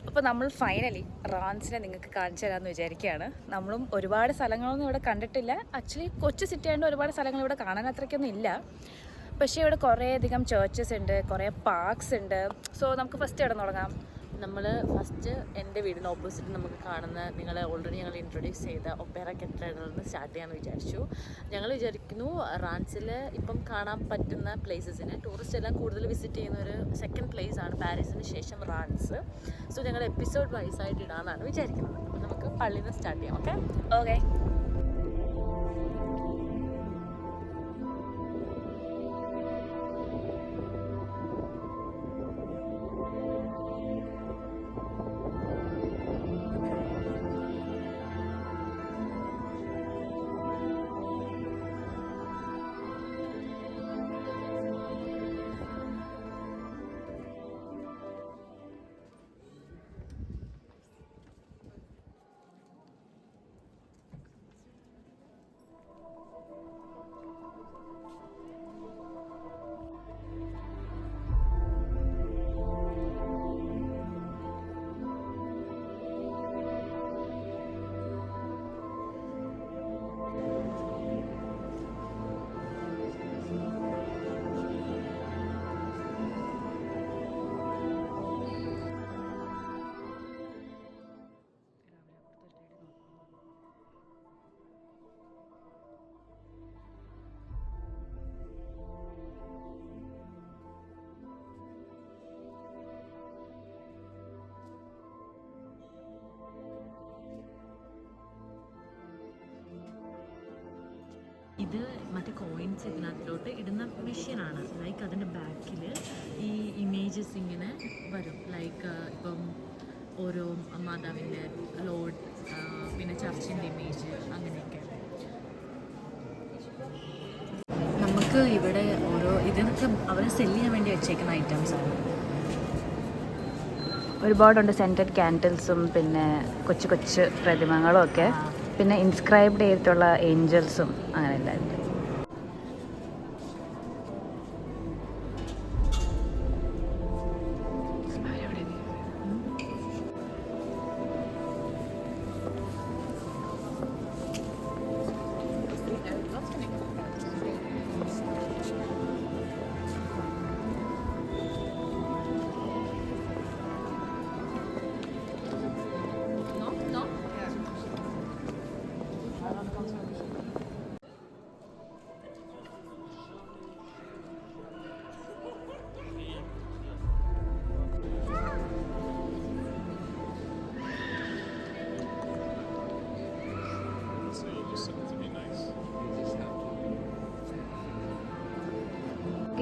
അപ്പോൾ നമ്മൾ ഫൈനലി റാൻസിനെ നിങ്ങൾക്ക് കാണിച്ചു തരാമെന്ന് വിചാരിക്കുകയാണ്. നമ്മളും ഒരുപാട് സ്ഥലങ്ങളൊന്നും ഇവിടെ കണ്ടിട്ടില്ല. ആക്ച്വലി കൊച്ചു സിറ്റി ആയതുകൊണ്ട് ഒരുപാട് സ്ഥലങ്ങൾ ഇവിടെ കാണാൻ അത്രയ്ക്കൊന്നും ഇല്ല. പക്ഷേ ഇവിടെ കുറേയധികം ചേർച്ചസ് ഉണ്ട്, കുറേ പാർക്സ് ഉണ്ട്. സോ നമുക്ക് ഫസ്റ്റ് ഇവിടെ തുടങ്ങാം. നമ്മൾ ഫസ്റ്റ് എൻ്റെ വീടിന് ഓപ്പോസിറ്റ് നമുക്ക് കാണുന്ന ഞങ്ങൾ ഇൻട്രൊഡ്യൂസ് ചെയ്ത ഒപ്പേറ കത്തീഡ്രലിൽ നിന്ന് സ്റ്റാർട്ട് ചെയ്യാമെന്ന് വിചാരിച്ചു. ഞങ്ങൾ വിചാരിക്കുന്നു റാൻസിൽ ഇപ്പം കാണാൻ പറ്റുന്ന പ്ലേസസിന് ടൂറിസ്റ്റ് എല്ലാം കൂടുതൽ വിസിറ്റ് ചെയ്യുന്ന ഒരു സെക്കൻഡ് പ്ലേസ് ആണ് പാരീസിന് ശേഷം റാൻസ്. സോ ഞങ്ങൾ എപ്പിസോഡ് വൈസായിട്ട് ഇടാമെന്നാണ് വിചാരിക്കുന്നത്. അപ്പോൾ നമുക്ക് പള്ളിയിൽ നിന്ന് സ്റ്റാർട്ട് ചെയ്യാം. ഓക്കെ. ഇത് മറ്റേ കോയിൻസ് ഇതിനകത്തോട്ട് ഇടുന്ന മെഷീനാണ്. ലൈക്ക് അതിൻ്റെ ബാക്കിൽ ഈ ഇമേജസ് ഇങ്ങനെ വരും. ലൈക്ക് ഇപ്പം ഓരോ മാതാവിൻ്റെ ലോഡ്, പിന്നെ ചർച്ചിൻ്റെ ഇമേജ്, അങ്ങനെയൊക്കെ. നമുക്ക് ഇവിടെ ഓരോ ഇതൊക്കെ അവരെ സെല് ചെയ്യാൻ വേണ്ടി വെച്ചേക്കുന്ന ഐറ്റംസാണ്. ഒരുപാടുണ്ട് സെൻറ്റഡ് ക്യാൻഡിൽസും പിന്നെ കൊച്ചു കൊച്ചു പ്രതിമകളും ഒക്കെ, പിന്നെ ഇൻസ്ക്രൈബ്ഡ് ചെയ്തിട്ടുള്ള ഏഞ്ചൽസും അങ്ങനെ എല്ലാം ഉണ്ട്.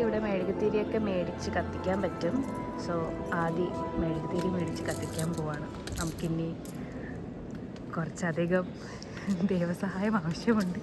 ഇവിടെ മെഴുകുതിരിയൊക്കെ മേടിച്ച് കത്തിക്കാൻ പറ്റും. സോ ആദ്യം മെഴുകുതിരി മേടിച്ച് കത്തിക്കാൻ പോവാണ്. നമുക്കിനി കുറച്ചധികം ദൈവസഹായം ആവശ്യമുണ്ട്.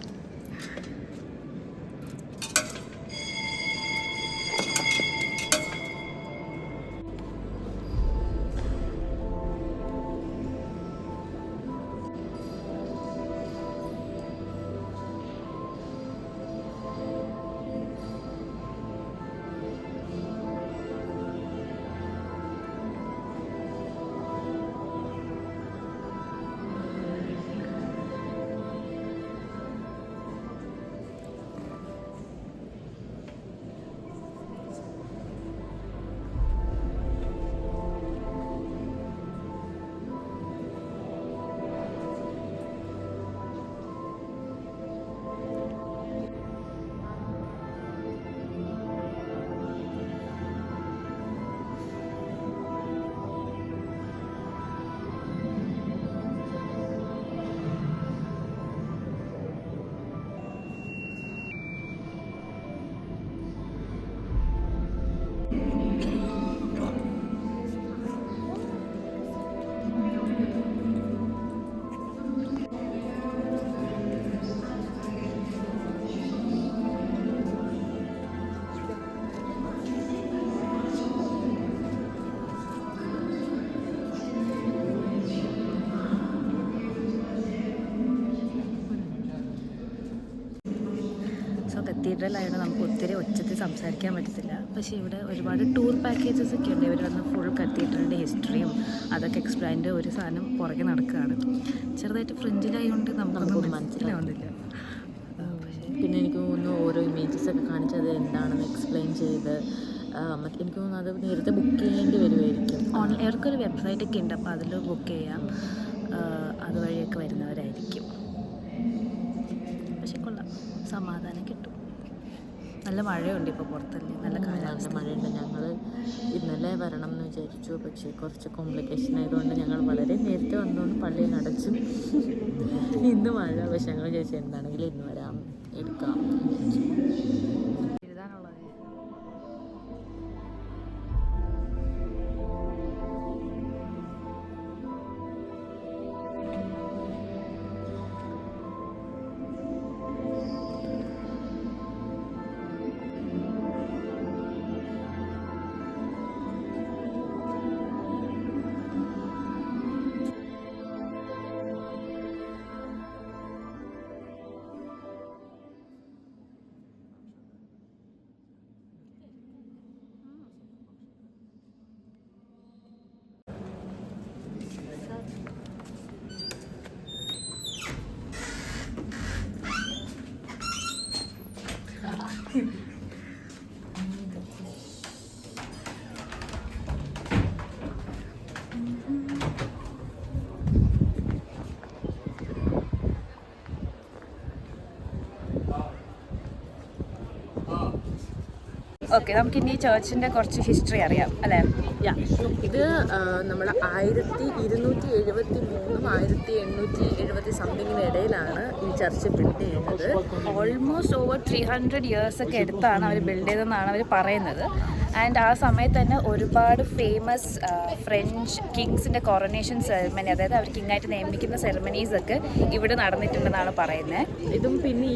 കത്തീഡ്രൽ ആയതുകൊണ്ട് നമുക്ക് ഒത്തിരി ഉച്ചത്തിൽ സംസാരിക്കാൻ പറ്റത്തില്ല. പക്ഷേ ഇവിടെ ഒരുപാട് ടൂർ പാക്കേജസ് ഒക്കെ ഉണ്ട്. ഇവർ വന്ന് ഫുൾ കത്തീഡ്രലിൻ്റെ ഹിസ്റ്ററിയും അതൊക്കെ എക്സ്പ്ലെയിൻ്റെ ഒരു സാധനം പുറകെ നടക്കുകയാണ്. ചെറുതായിട്ട് ഫ്രഞ്ചിലായതുകൊണ്ട് നമുക്കൊന്നും മനസ്സിലാവുന്നില്ല. പിന്നെ എനിക്ക് തോന്നുന്നു ഓരോ ഇമേജസ് ഒക്കെ കാണിച്ചത് എന്താണെന്ന് എക്സ്പ്ലെയിൻ ചെയ്ത് എനിക്ക് തോന്നുന്നു അത് നേരത്തെ ബുക്ക് ചെയ്യേണ്ടി വരുമായിരിക്കും. ഓൺലൈനർക്കൊരു വെബ്സൈറ്റൊക്കെ ഉണ്ട്, അപ്പോൾ അതിൽ ബുക്ക് ചെയ്യാം. അതുവഴിയൊക്കെ വരുന്നവരായിരിക്കും. പക്ഷെ കൊള്ളാം, സമാധാനം കിട്ടും. നല്ല മഴയുണ്ട് ഇപ്പോൾ പുറത്തല്ലേ, നല്ല കാലാവസ്ഥ. നല്ല മഴയുണ്ട്. ഞങ്ങൾ ഇന്നലെ വരണം എന്ന് വിചാരിച്ചു, പക്ഷേ കുറച്ച് കോംപ്ലിക്കേഷൻ ആയതുകൊണ്ട് ഞങ്ങൾ വളരെ നേരത്തെ വന്നുകൊണ്ട് പള്ളിയിൽ അടച്ചു. ഇന്ന് മഴ, പക്ഷെ ഞങ്ങൾ വിചാരിച്ചു എന്താണെങ്കിലും ഇന്ന് വരാം, എടുക്കാം എഴുതാനുള്ളത്. ഓക്കെ, നമുക്കിനി ചേർച്ചിൻ്റെ കുറച്ച് ഹിസ്റ്ററി അറിയാം അല്ലേ? ഇത് നമ്മൾ 1273 1870 സംതിങ്ങിന് ഇടയിലാണ് ഈ ചർച്ച് ബിൽഡ് ചെയ്യുന്നത്. ഓൾമോസ്റ്റ് ഓവർ 300 years ഒക്കെ എടുത്താണ് അവർ ബിൽഡ് ചെയ്തതെന്നാണ് അവർ പറയുന്നത്. ആൻഡ് ആ സമയത്ത് തന്നെ ഒരുപാട് ഫേമസ് ഫ്രഞ്ച് കിങ്സിൻ്റെ കൊറോണേഷൻ സെറമണി, അതായത് അവർ കിങ്ങായിട്ട് നിയമിക്കുന്ന സെറമണീസൊക്കെ ഇവിടെ നടന്നിട്ടുണ്ടെന്നാണ് പറയുന്നത്. ഇതും പിന്നെ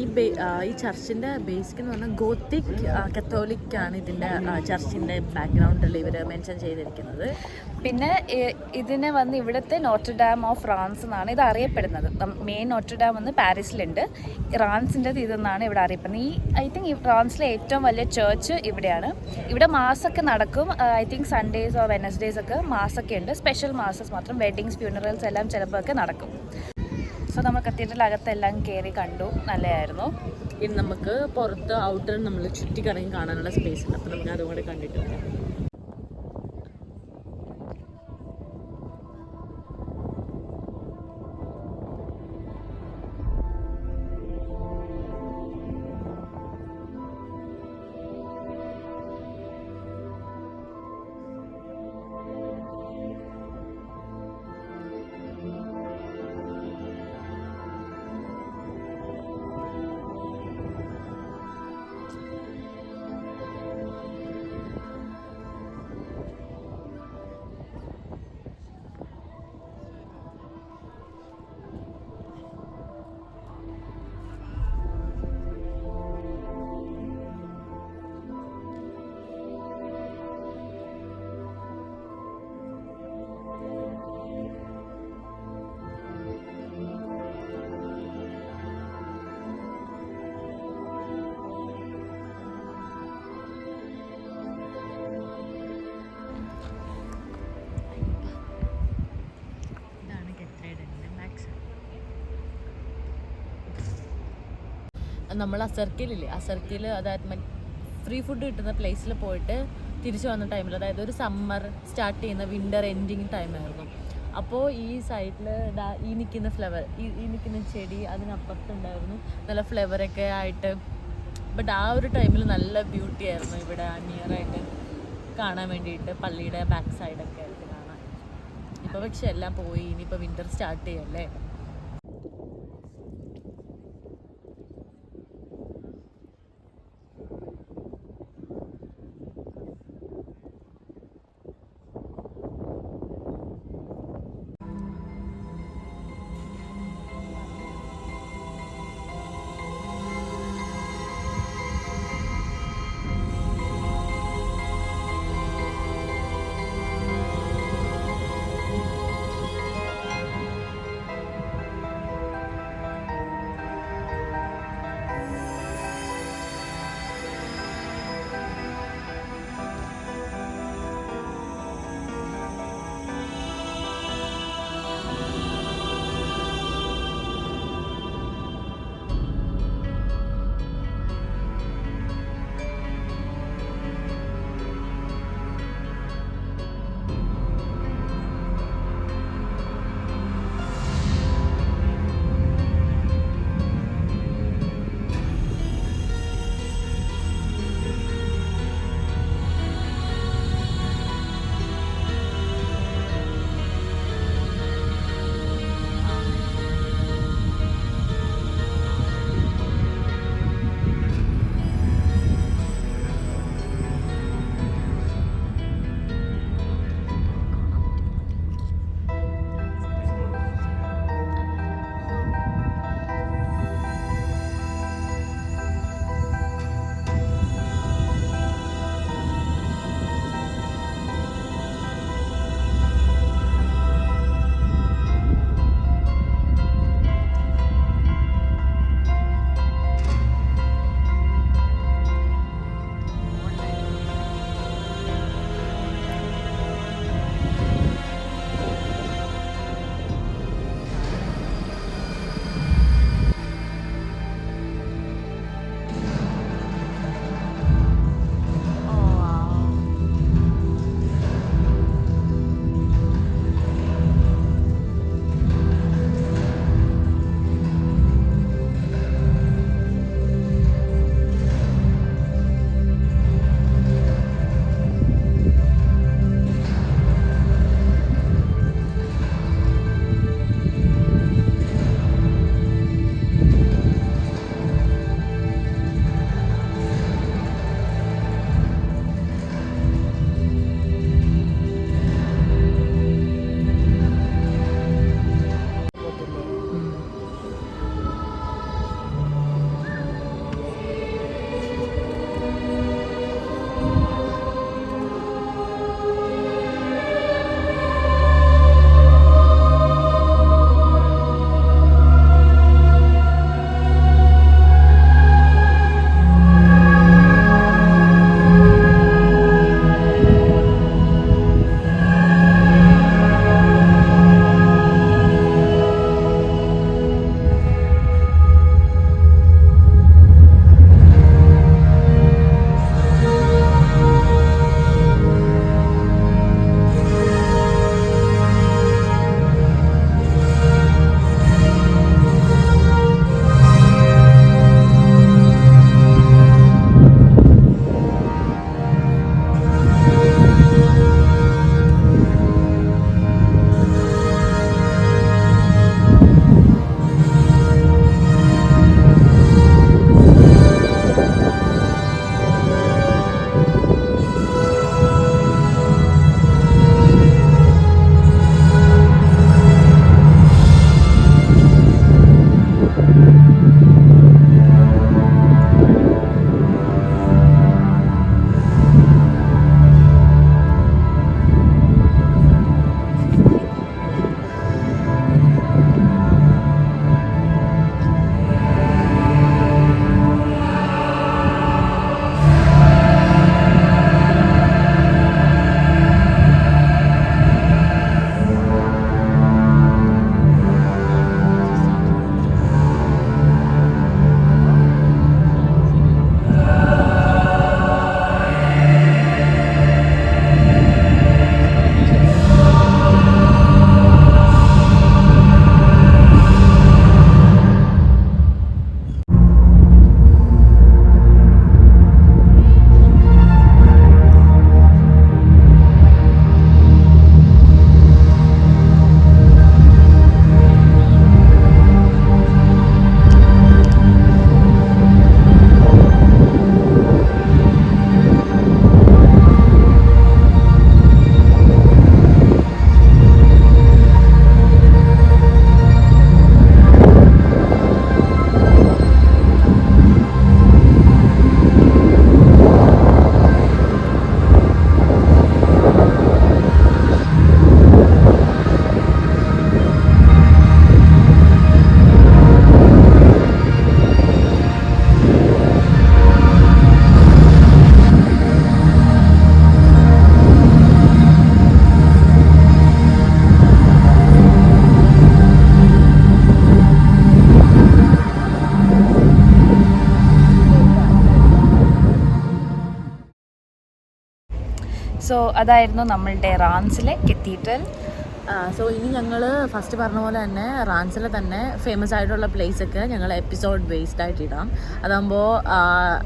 ഈ ചർച്ചിൻ്റെ ബേസിക് എന്ന് പറഞ്ഞാൽ ഗോത്തിക് കത്തോലിക് ആണ് ഇതിൻ്റെ ചർച്ചിൻ്റെ ബാക്ക്ഗ്രൗണ്ടിൽ ഇവർ മെൻഷൻ ചെയ്തിരിക്കുന്നത്. പിന്നെ ഇതിനെ വന്ന് ഇവിടുത്തെ നോട്ടർഡാം ഓഫ് ഫ്രാൻസ് എന്നാണ് ഇത് അറിയപ്പെടുന്നത്. മെയിൻ നോട്ടർഡാം വന്ന് പാരീസിലുണ്ട്, ഫ്രാൻസിൻ്റെ ഇതെന്നാണ് ഇവിടെ അറിയപ്പെടുന്നത്. ഐ തിങ്ക് ഈ ഫ്രാൻസിലെ ഏറ്റവും വലിയ ചേർച്ച് ഇവിടെയാണ്. ഇവിടെ മാസൊക്കെ നടക്കും. I think Sundays or Wednesdays ഒക്കെ മാസൊക്കെ ഉണ്ട്. സ്പെഷ്യൽ മാസസ് മാത്രം, വെഡ്ഡിങ്സ് ഫ്യൂണറൽസ് എല്ലാം ചിലപ്പോൾ ഒക്കെ നടക്കും. സോ നമ്മൾ കത്തീഡ്രൽ അകത്തെല്ലാം കയറി കണ്ടു, നല്ലതായിരുന്നു. ഇനി നമുക്ക് പുറത്ത് ഔട്ടർ നമ്മൾ ചുറ്റിക്കറങ്ങി കാണാനുള്ള സ്പേസ് ഉണ്ട്, അപ്പോൾ നമുക്ക് അതും കൂടെ കണ്ടിട്ട് വരാം. നമ്മൾ അസർക്കിലില്ലേ, അസർക്കിൽ അതായത് ഫ്രീ ഫുഡ് കിട്ടുന്ന പ്ലേസിൽ പോയിട്ട് തിരിച്ചു വന്ന ടൈമിൽ, അതായത് ഒരു സമ്മർ സ്റ്റാർട്ട് ചെയ്യുന്ന വിൻ്റർ എൻഡിങ് ടൈമായിരുന്നു. അപ്പോൾ ഈ സൈഡിൽ ഈ നിൽക്കുന്ന ഫ്ലവർ, ഈ നിൽക്കുന്ന ചെടി അതിനപ്പുറത്തുണ്ടായിരുന്നു നല്ല ഫ്ലവറൊക്കെ ആയിട്ട്. ബട്ട് ആ ഒരു ടൈമിൽ നല്ല ബ്യൂട്ടി ആയിരുന്നു ഇവിടെ നിയറായിട്ട് കാണാൻ വേണ്ടിയിട്ട്, പള്ളിയുടെ ബാക്ക് സൈഡൊക്കെ ആയിട്ട് കാണാൻ. ഇപ്പോൾ പക്ഷെ എല്ലാം പോയി, ഇനിയിപ്പോൾ വിൻ്റർ സ്റ്റാർട്ട് ചെയ്യല്ലേ. സോ അതായിരുന്നു നമ്മളുടെ റാൻസിലെ കത്തീഡ്രൽ. സോ ഇനി ഞങ്ങൾ ഫസ്റ്റ് പറഞ്ഞ പോലെ തന്നെ റാൻസിലെ തന്നെ ഫേമസ് ആയിട്ടുള്ള പ്ലേസൊക്കെ ഞങ്ങൾ എപ്പിസോഡ് ബേസ്ഡ് ആയിട്ട് ഇടാം. അതാകുമ്പോൾ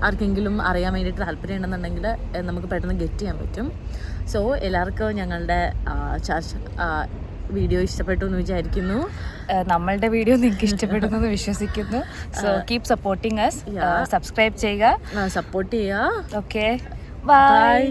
ആർക്കെങ്കിലും അറിയാൻ വേണ്ടിയിട്ട് താല്പര്യം ഉണ്ടെന്നുണ്ടെങ്കിൽ നമുക്ക് പെട്ടെന്ന് ഗെറ്റ് ചെയ്യാൻ പറ്റും. സോ എല്ലാവർക്കും ഞങ്ങളുടെ വീഡിയോ ഇഷ്ടപ്പെട്ടു എന്ന് വിചാരിക്കുന്നു. നമ്മളുടെ വീഡിയോ നിങ്ങൾക്ക് ഇഷ്ടപ്പെടുന്നു വിശ്വസിക്കുന്നു. So keep supporting us. Subscribe ചെയ്യുക, സപ്പോർട്ട് ചെയ്യുക. Okay, by.